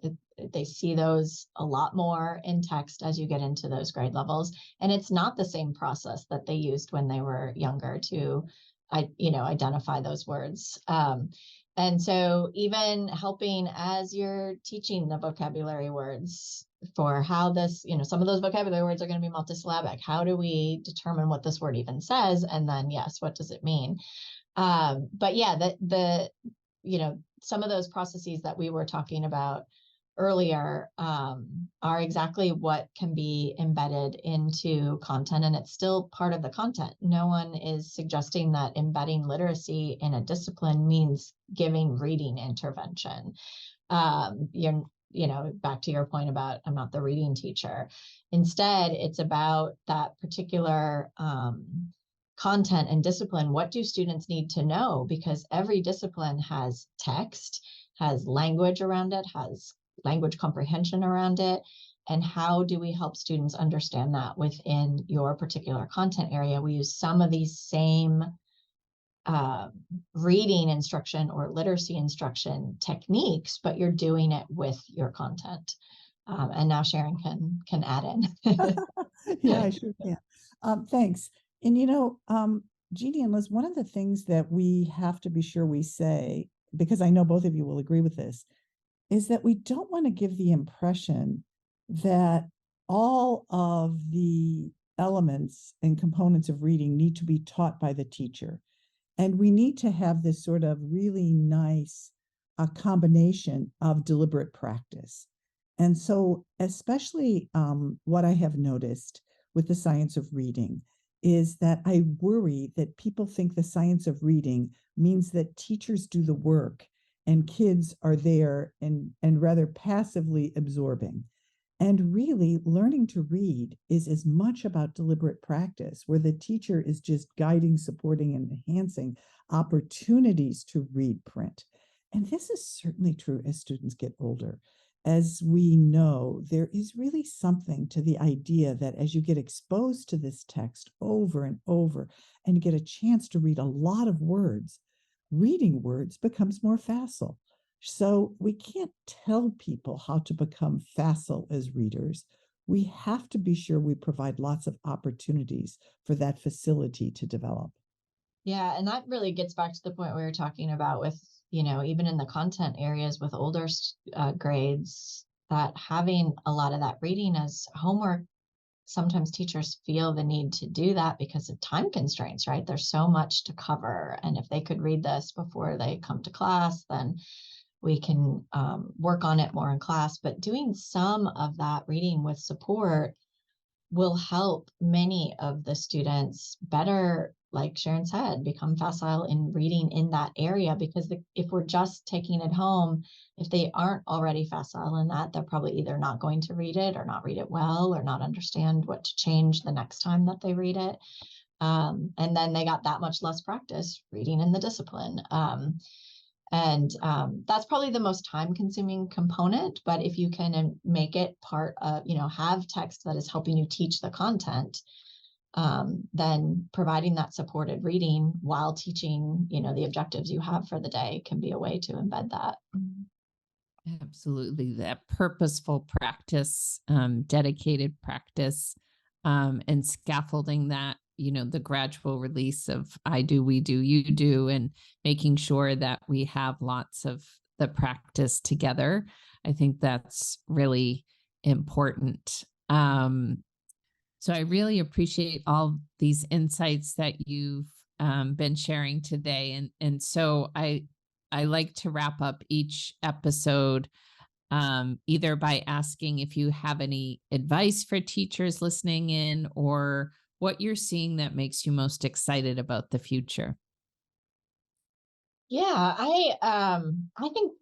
They see those a lot more in text as you get into those grade levels. And it's not the same process that they used when they were younger to identify those words. And so even helping as you're teaching the vocabulary words, for how this, some of those vocabulary words are going to be multisyllabic. How do we determine what this word even says? And then, yes, what does it mean? But yeah, some of those processes that we were talking about earlier are exactly what can be embedded into content, and it's still part of the content. No one is suggesting that embedding literacy in a discipline means giving reading intervention. Back to your point about I'm not the reading teacher. Instead, it's about that particular content and discipline. What do students need to know? Because every discipline has text, has language around it, has language comprehension around it. And how do we help students understand that within your particular content area? We use some of these same reading instruction or literacy instruction techniques, but you're doing it with your content. And now Sharon can add in. Yeah, I sure can. Thanks. And Jeanne and Liz, one of the things that we have to be sure we say, because I know both of you will agree with this, is that we don't want to give the impression that all of the elements and components of reading need to be taught by the teacher. And we need to have this sort of really nice combination of deliberate practice. And so, especially what I have noticed with the science of reading is that I worry that people think the science of reading means that teachers do the work and kids are there and rather passively absorbing. And really, learning to read is as much about deliberate practice, where the teacher is just guiding, supporting, and enhancing opportunities to read print. And this is certainly true as students get older. As we know, there is really something to the idea that as you get exposed to this text over and over and you get a chance to read a lot of words, reading words becomes more facile. So we can't tell people how to become facile as readers. We have to be sure we provide lots of opportunities for that facility to develop. Yeah, and that really gets back to the point we were talking about with, even in the content areas with older grades, that having a lot of that reading as homework, sometimes teachers feel the need to do that because of time constraints, right? There's so much to cover. And if they could read this before they come to class, then we can work on it more in class. But doing some of that reading with support will help many of the students better, like Sharon said, become facile in reading in that area. Because if we're just taking it home, if they aren't already facile in that, they're probably either not going to read it or not read it well or not understand what to change the next time that they read it. And then they got that much less practice reading in the discipline. And that's probably the most time-consuming component. But if you can make it part of, have text that is helping you teach the content, then providing that supported reading while teaching, the objectives you have for the day can be a way to embed that. Absolutely. That purposeful practice, dedicated practice, and scaffolding that, the gradual release of I do, we do, you do, and making sure that we have lots of the practice together. I think that's really important. So I really appreciate all these insights that you've been sharing today. And so I like to wrap up each episode either by asking if you have any advice for teachers listening in, or what you're seeing that makes you most excited about the future. Yeah, I think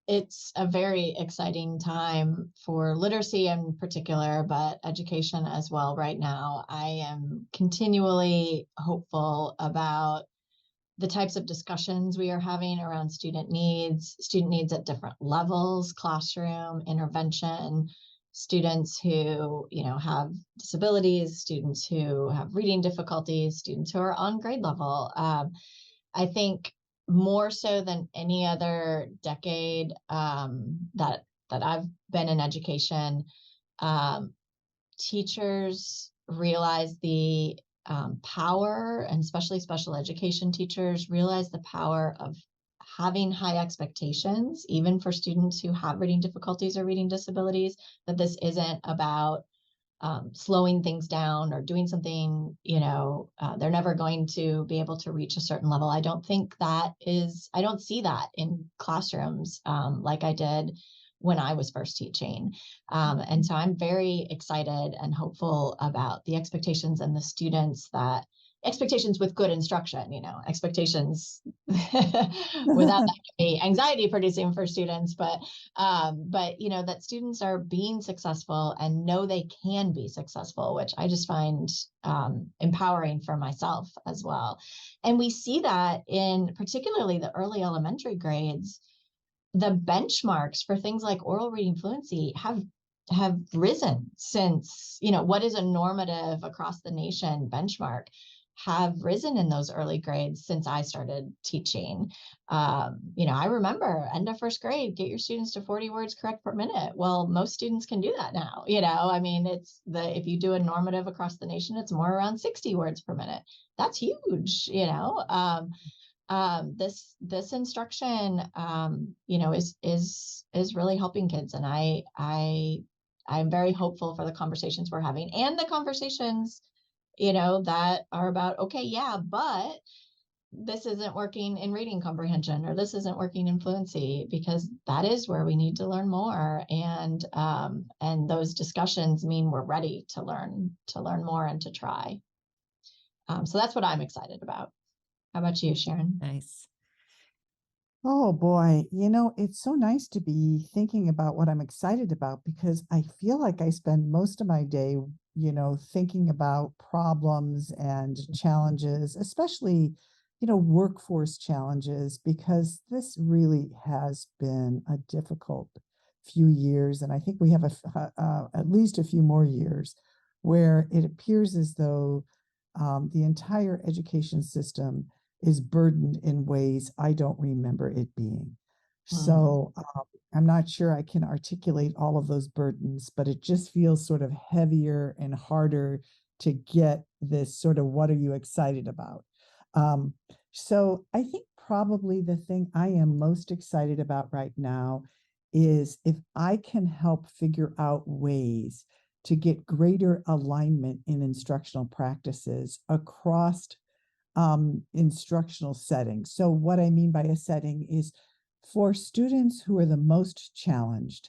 it's a very exciting time for literacy in particular, but education as well right now. I am continually hopeful about the types of discussions we are having around student needs at different levels, classroom, intervention, students who, have disabilities, students who have reading difficulties, students who are on grade level. I think more so than any other decade that I've been in education, teachers realize the power, and especially special education teachers realize the power of having high expectations, even for students who have reading difficulties or reading disabilities, that this isn't about slowing things down or doing something, they're never going to be able to reach a certain level. I don't see that in classrooms like I did when I was first teaching. And so I'm very excited and hopeful about the expectations and the expectations with good instruction, expectations without that to be anxiety producing for students, but that students are being successful and know they can be successful, which I just find empowering for myself as well. And we see that in particularly the early elementary grades. The benchmarks for things like oral reading fluency have risen since, what is a normative across the nation benchmark, have risen in those early grades since I started teaching. I remember end of first grade, get your students to 40 words correct per minute. Well, most students can do that now. If you do a normative across the nation, it's more around 60 words per minute. That's huge. This instruction, is really helping kids. And I'm very hopeful for the conversations we're having, and the conversations, that are about, okay, yeah, but this isn't working in reading comprehension, or this isn't working in fluency, because that is where we need to learn more. And those discussions mean we're ready to learn more and to try. So that's what I'm excited about. How about you, Sharon? Nice. Oh boy, it's so nice to be thinking about what I'm excited about, because I feel like I spend most of my day, thinking about problems and challenges, especially, workforce challenges, because this really has been a difficult few years. And I think we have at least a few more years where it appears as though the entire education system is burdened in ways I don't remember it being. So I'm not sure I can articulate all of those burdens, but it just feels sort of heavier and harder to get this sort of, what are you excited about? So I think probably the thing I am most excited about right now is if I can help figure out ways to get greater alignment in instructional practices across instructional settings. So what I mean by a setting is, for students who are the most challenged,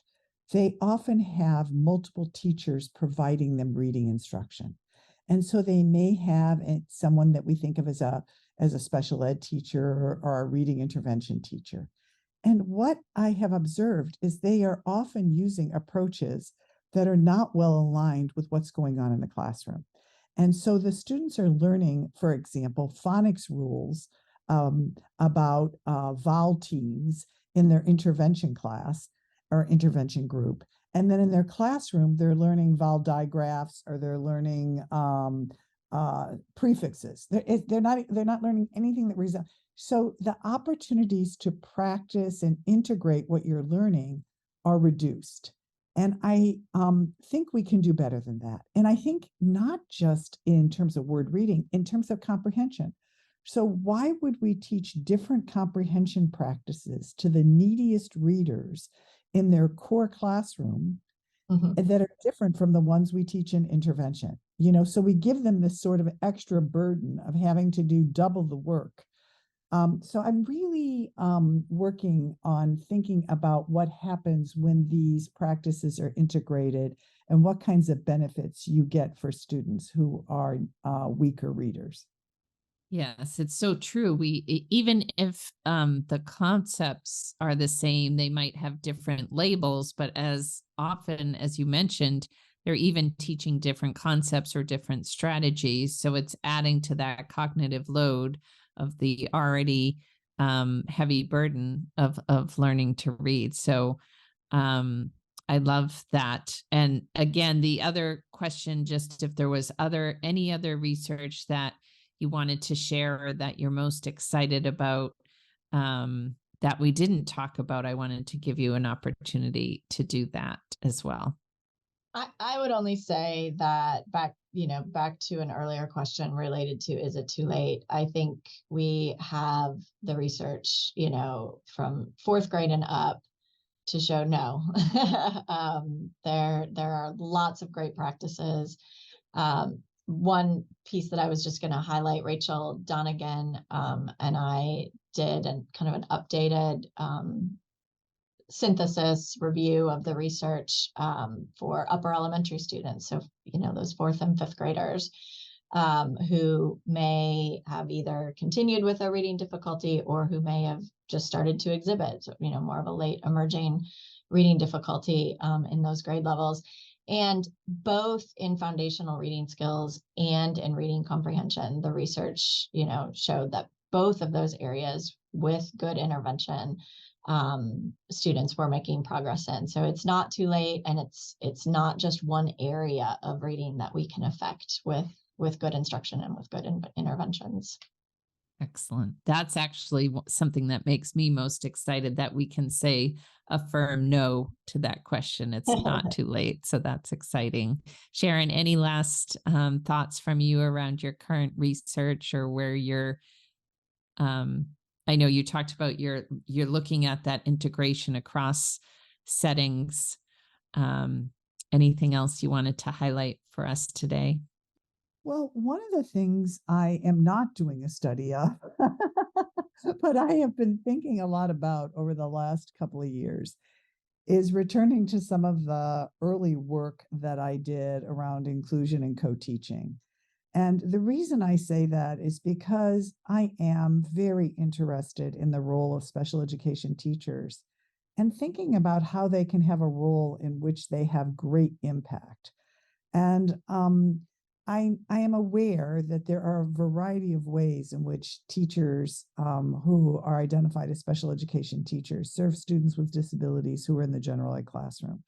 they often have multiple teachers providing them reading instruction. And so they may have someone that we think of as a special ed teacher or a reading intervention teacher. And what I have observed is they are often using approaches that are not well aligned with what's going on in the classroom. And so the students are learning, for example, phonics rules about vowel teams in their intervention class or intervention group. And then in their classroom, they're learning vowel digraphs, or they're learning prefixes. They're not learning anything that resembles. So the opportunities to practice and integrate what you're learning are reduced. And I think we can do better than that. And I think not just in terms of word reading, in terms of comprehension. So why would we teach different comprehension practices to the neediest readers in their core classroom that are different from the ones we teach in intervention? So we give them this sort of extra burden of having to do double the work. So I'm really working on thinking about what happens when these practices are integrated, and what kinds of benefits you get for students who are weaker readers. Yes, it's so true. Even if the concepts are the same, they might have different labels, but as often as you mentioned, they're even teaching different concepts or different strategies. So it's adding to that cognitive load of the already heavy burden of learning to read. So I love that. And again, the other question, just if there was any other research that you wanted to share or that you're most excited about that we didn't talk about, I wanted to give you an opportunity to do that as well. I would only say that back to an earlier question related to, is it too late? I think we have the research, from fourth grade and up to show no. There are lots of great practices. One piece that I was just going to highlight, Rachel Donegan and I did kind of an updated synthesis review of the research for upper elementary students. So, those fourth and fifth graders who may have either continued with a reading difficulty or who may have just started to exhibit, more of a late emerging reading difficulty in those grade levels. And both in foundational reading skills and in reading comprehension, the research, showed that both of those areas with good intervention, students were making progress in. So it's not too late, and it's not just one area of reading that we can affect with good instruction and with good interventions. Excellent. That's actually something that makes me most excited, that we can say a firm no to that question. It's not too late. So that's exciting. Sharon, any last thoughts from you around your current research, or where you're, I know you talked about you're looking at that integration across settings. Anything else you wanted to highlight for us today? Well, one of the things I am not doing a study of, but I have been thinking a lot about over the last couple of years, is returning to some of the early work that I did around inclusion and co-teaching. And the reason I say that is because I am very interested in the role of special education teachers and thinking about how they can have a role in which they have great impact. And I am aware that there are a variety of ways in which teachers who are identified as special education teachers serve students with disabilities who are in the general ed classroom.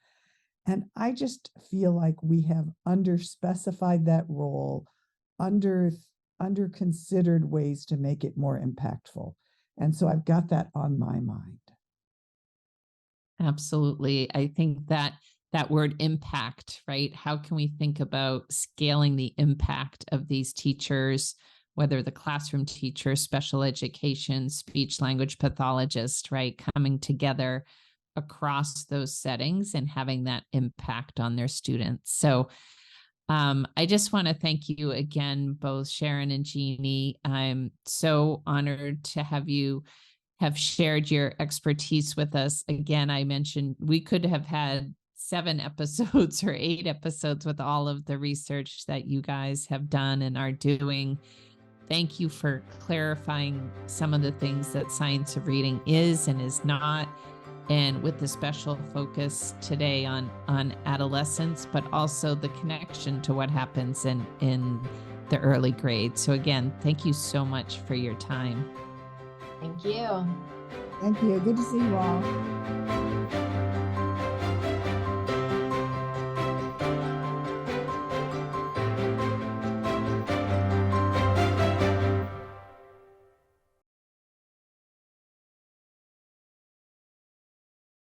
And I just feel like we have underspecified that role, under considered ways to make it more impactful. And so I've got that on my mind. Absolutely. I think that word impact, right? How can we think about scaling the impact of these teachers, whether the classroom teacher, special education, speech language pathologist, right? Coming together across those settings and having that impact on their students. So I just want to thank you again, both Sharon and Jeanne. I'm so honored to have you have shared your expertise with us. Again, I mentioned we could have had 7 episodes or 8 episodes with all of the research that you guys have done and are doing. Thank you for clarifying some of the things that science of reading is and is not, and with the special focus today on adolescence, but also the connection to what happens in the early grades. So again, thank you so much for your time. Thank you. Thank you. Good to see you all.